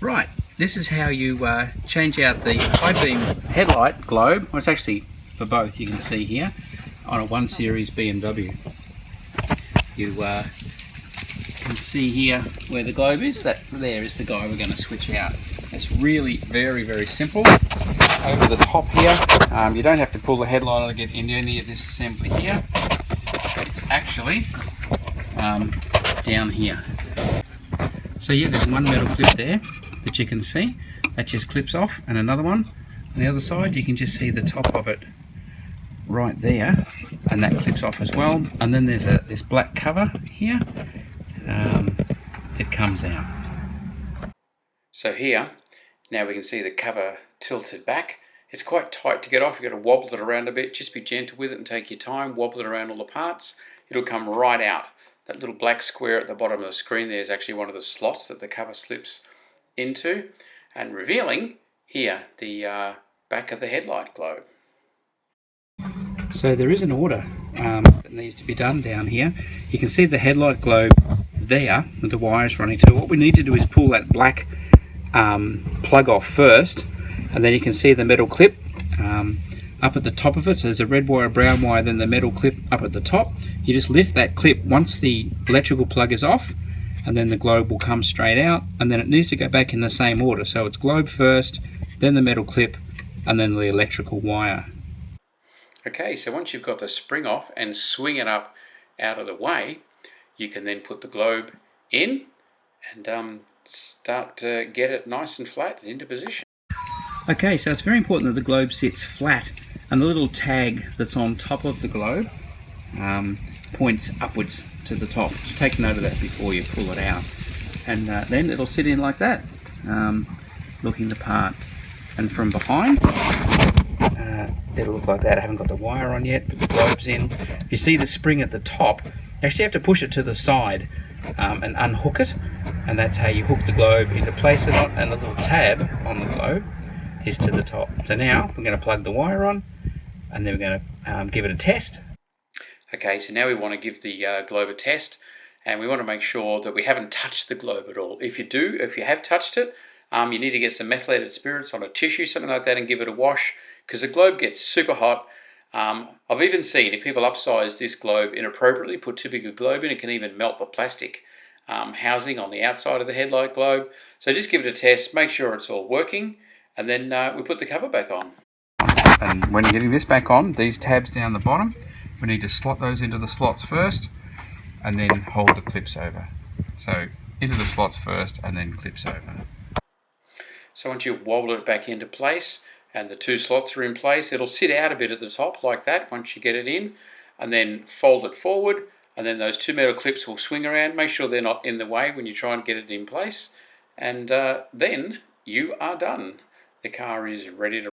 Right, this is how you change out the high beam headlight globe. Well, it's actually for both, you can see here, on a 1 Series BMW. You can see here where the globe is. That there is the guy we're going to switch out. It's really very simple. Over the top here, you don't have to pull the headlight on to get into any of this assembly here. It's actually down here. So yeah, there's one metal clip there that you can see. That just clips off, and another one on the other side. You can just see the top of it right there, and that clips off as well. And then there's this black cover here. It comes out. So here, now we can see the cover tilted back. It's quite tight to get off. You've got to wobble it around a bit. Just be gentle with it and take your time. Wobble it around all the parts. It'll come right out. That little black square at the bottom of the screen there is actually one of the slots that the cover slips into. And revealing here the back of the headlight globe. So there is an order that needs to be done down here. You can see the headlight globe there with the wires running to. What we need to do is pull that black plug off first, and then you can see the metal clip up at the top of it. So there's a red wire, brown wire, then the metal clip up at the top. You just lift that clip once the electrical plug is off, and then the globe will come straight out, and then it needs to go back in the same order. So it's globe first, then the metal clip, and then the electrical wire. Okay, so once you've got the spring off and swing it up out of the way, you can then put the globe in and start to get it nice and flat and into position. Okay, so it's very important that the globe sits flat, and the little tag that's on top of the globe points upwards to the top. Take note of that before you pull it out, and then it'll sit in like that, looking the part. And from behind, it'll look like that. I haven't got the wire on yet, but the globe's in. If you see the spring at the top, you actually have to push it to the side and unhook it, and that's how you hook the globe into place, and the little tab on the globe is to the top. So now we're going to plug the wire on, and then we're going to give it a test. Okay, so now we want to give the globe a test, and we want to make sure that we haven't touched the globe at all. If you have touched it, you need to get some methylated spirits on a tissue, something like that, and give it a wash, because the globe gets super hot. I've even seen, if people upsize this globe inappropriately, put too big a globe in, it can even melt the plastic housing on the outside of the headlight globe. So just give it a test, make sure it's all working, and then we put the cover back on. And when you're getting this back on, these tabs down the bottom, we need to slot those into the slots first, and then hold the clips over. So into the slots first, and then clips over. So once you wobble it back into place and the two slots are in place, it'll sit out a bit at the top like that once you get it in, and then fold it forward, and then those two metal clips will swing around. Make sure they're not in the way when you try and get it in place, and then you are done. The car is ready to